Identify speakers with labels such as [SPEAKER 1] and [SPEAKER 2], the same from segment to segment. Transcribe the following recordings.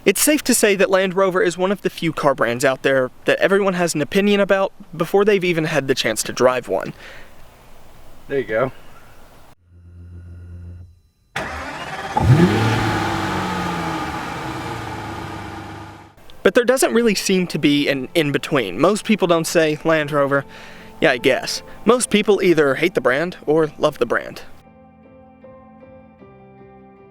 [SPEAKER 1] It's safe to say that Land Rover is one of the few car brands out there that everyone has an opinion about before they've even had the chance to drive one.
[SPEAKER 2] There you go.
[SPEAKER 1] But there doesn't really seem to be an in-between. Most people don't say, Land Rover, yeah, I guess. Most people either hate the brand or love the brand.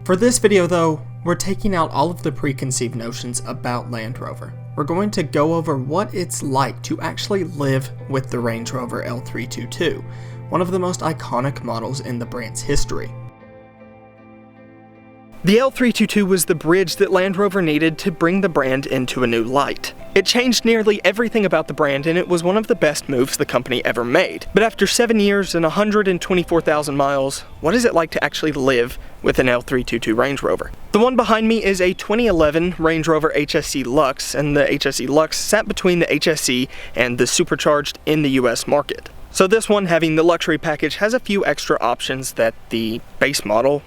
[SPEAKER 1] For this video though, we're taking out all of the preconceived notions about Land Rover. We're going to go over what it's like to actually live with the Range Rover L322, one of the most iconic models in the brand's history. The L322 was the bridge that Land Rover needed to bring the brand into a new light. It changed nearly everything about the brand, and it was one of the best moves the company ever made. But after 7 years and 124,000 miles, what is it like to actually live with an L322 Range Rover? The one behind me is a 2011 Range Rover HSE LUX, and the HSE LUX sat between the HSE and the Supercharged in the US market. So this one, having the luxury package, has a few extra options that the base model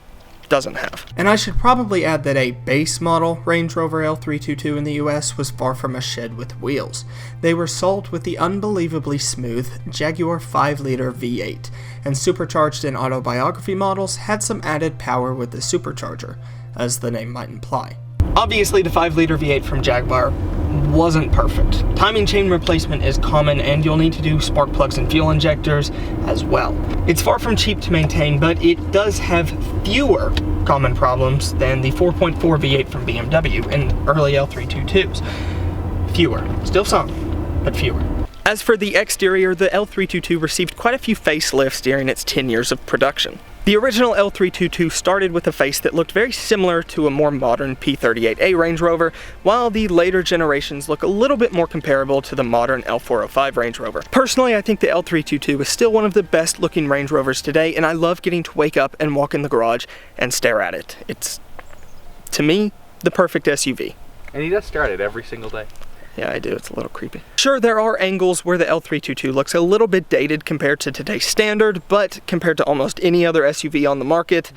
[SPEAKER 1] doesn't have. And I should probably add that a base model Range Rover L322 in the US was far from a shed with wheels. They were sold with the unbelievably smooth Jaguar 5-liter V8, and Supercharged and Autobiography models had some added power with the supercharger, as the name might imply. Obviously the 5-liter V8 from Jaguar wasn't perfect. Timing chain replacement is common, and you'll need to do spark plugs and fuel injectors as well. It's far from cheap to maintain, but it does have fewer common problems than the 4.4 V8 from BMW and early L322s. Fewer. Still some, but fewer. As for the exterior, the L322 received quite a few facelifts during its 10 years of production. The original L322 started with a face that looked very similar to a more modern P38A Range Rover, while the later generations look a little bit more comparable to the modern L405 Range Rover. Personally, I think the L322 is still one of the best looking Range Rovers today, and I love getting to wake up and walk in the garage and stare at it. It's, to me, the perfect SUV.
[SPEAKER 2] And he does stare at it every single day.
[SPEAKER 1] Yeah, I do. It's a little creepy. Sure, there are angles where the L322 looks a little bit dated compared to today's standard, but compared to almost any other SUV on the market,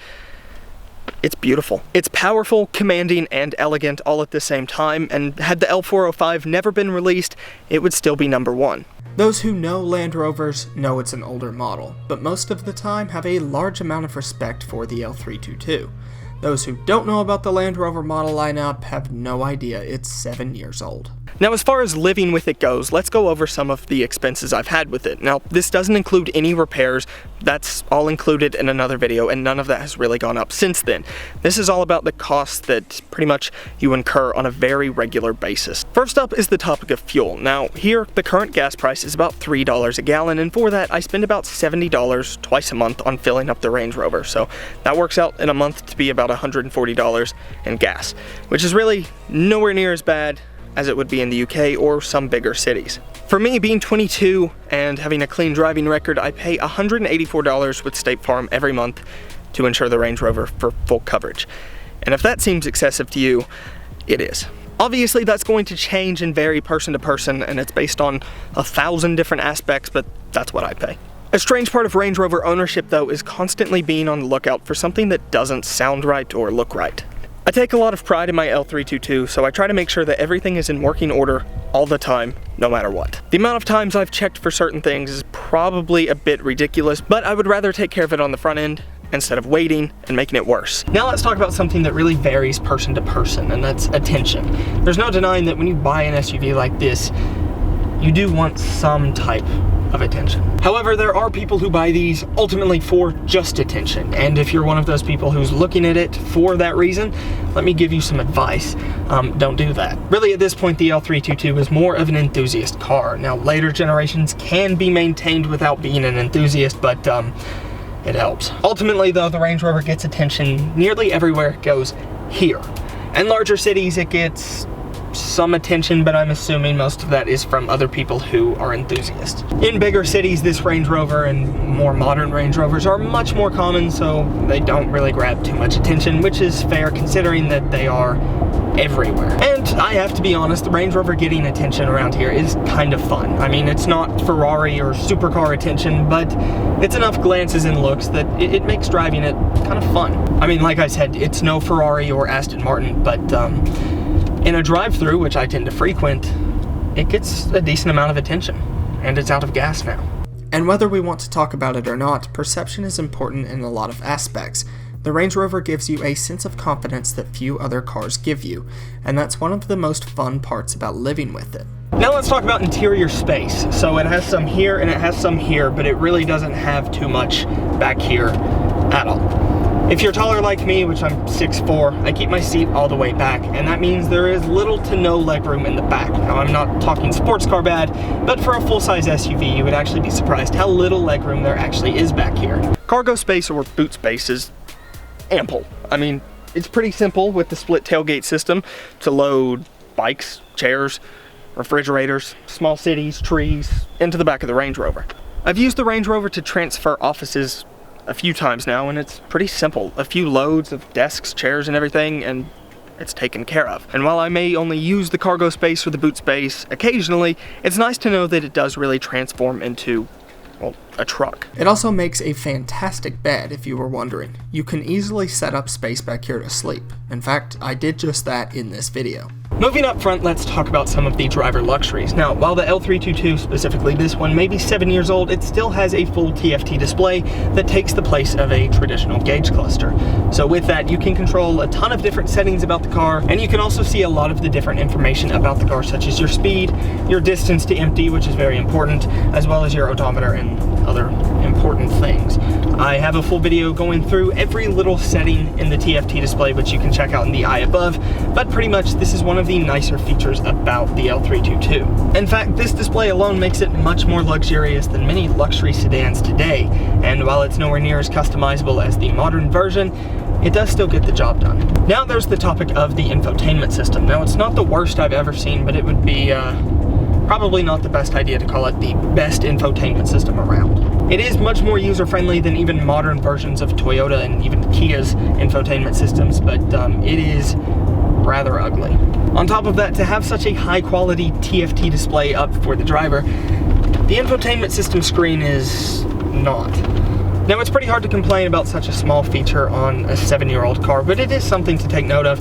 [SPEAKER 1] it's beautiful. It's powerful, commanding, and elegant all at the same time, and had the L405 never been released, it would still be #1. Those who know Land Rovers know it's an older model, but most of the time have a large amount of respect for the L322. Those who don't know about the Land Rover model lineup have no idea it's 7 years old. Now, as far as living with it goes, let's go over some of the expenses I've had with it. Now, this doesn't include any repairs. That's all included in another video, and none of that has really gone up since then. This is all about the costs that pretty much you incur on a very regular basis. First up is the topic of fuel. Now, here, the current gas price is about $3 a gallon, and for that, I spend about $70 twice a month on filling up the Range Rover. So that works out in a month to be about $140 in gas, which is really nowhere near as bad as it would be in the UK or some bigger cities. For me, being 22 and having a clean driving record, I pay $184 with State Farm every month to insure the Range Rover for full coverage. And if that seems excessive to you, it is. Obviously, that's going to change and vary person to person, and it's based on 1,000 different aspects, but that's what I pay. A strange part of Range Rover ownership, though, is constantly being on the lookout for something that doesn't sound right or look right. I take a lot of pride in my L322, so I try to make sure that everything is in working order all the time, no matter what. The amount of times I've checked for certain things is probably a bit ridiculous, but I would rather take care of it on the front end instead of waiting and making it worse. Now let's talk about something that really varies person to person, and that's attention. There's no denying that when you buy an SUV like this, you do want some type of attention. However, there are people who buy these ultimately for just attention, and if you're one of those people who's looking at it for that reason, let me give you some advice. Don't do that. Really, at this point, the L322 is more of an enthusiast car. Now, later generations can be maintained without being an enthusiast, but it helps. Ultimately, though, the Range Rover gets attention nearly everywhere it goes here. In larger cities, it gets some attention, but I'm assuming most of that is from other people who are enthusiasts. In bigger cities, this Range Rover and more modern Range Rovers are much more common, so they don't really grab too much attention, which is fair considering that they are everywhere. And I have to be honest, the Range Rover getting attention around here is kind of fun. I mean, it's not Ferrari or supercar attention, but it's enough glances and looks that it makes driving it kind of fun. I mean, like I said, it's no Ferrari or Aston Martin, but In a drive-through, which I tend to frequent, it gets a decent amount of attention, and it's out of gas now. And whether we want to talk about it or not, perception is important in a lot of aspects. The Range Rover gives you a sense of confidence that few other cars give you, and that's one of the most fun parts about living with it. Now let's talk about interior space. So it has some here and it has some here, but it really doesn't have too much back here at all. If you're taller like me, which I'm 6'4", I keep my seat all the way back, and that means there is little to no legroom in the back. Now, I'm not talking sports car bad, but for a full-size SUV, you would actually be surprised how little legroom there actually is back here. Cargo space, or boot space, is ample. I mean, it's pretty simple with the split tailgate system to load bikes, chairs, refrigerators, small cities, trees, into the back of the Range Rover. I've used the Range Rover to transfer offices a few times now, and it's pretty simple. A few loads of desks, chairs, and everything, and it's taken care of. And while I may only use the cargo space or the boot space occasionally, it's nice to know that it does really transform into, well, a truck. It also makes a fantastic bed, if you were wondering. You can easily set up space back here to sleep. In fact, I did just that in this video. Moving up front, let's talk about some of the driver luxuries. Now, while the L322, specifically this one, may be 7 years old, it still has a full TFT display that takes the place of a traditional gauge cluster. So with that, you can control a ton of different settings about the car, and you can also see a lot of the different information about the car, such as your speed, your distance to empty, which is very important, as well as your odometer and other important things. I have a full video going through every little setting in the TFT display, which you can check out in the eye above, but pretty much this is one of the nicer features about the L322. In fact, this display alone makes it much more luxurious than many luxury sedans today, and while it's nowhere near as customizable as the modern version, it does still get the job done. Now there's the topic of the infotainment system. Now, it's not the worst I've ever seen, but it would be probably not the best idea to call it the best infotainment system around. It is much more user-friendly than even modern versions of Toyota and even Kia's infotainment systems, but it is rather ugly. On top of that, to have such a high-quality TFT display up for the driver, the infotainment system screen is not. Now, it's pretty hard to complain about such a small feature on a 7-year-old car, but it is something to take note of.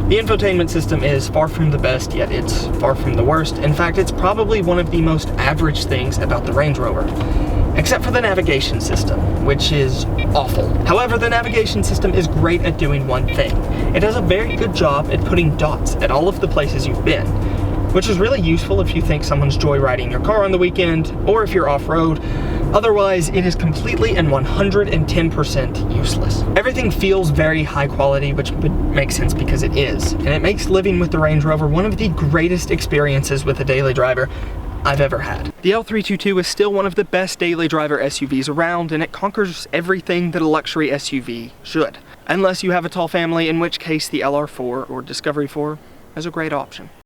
[SPEAKER 1] The infotainment system is far from the best, yet it's far from the worst. In fact, it's probably one of the most average things about the Range Rover, except for the navigation system, which is awful. However, the navigation system is great at doing one thing. It does a very good job at putting dots at all of the places you've been, which is really useful if you think someone's joyriding your car on the weekend, or if you're off-road. Otherwise, it is completely and 110% useless. Everything feels very high quality, which would make sense because it is, and it makes living with the Range Rover one of the greatest experiences with a daily driver I've ever had. The L322 is still one of the best daily driver SUVs around, and it conquers everything that a luxury SUV should. Unless you have a tall family, in which case the LR4 or Discovery 4 is a great option.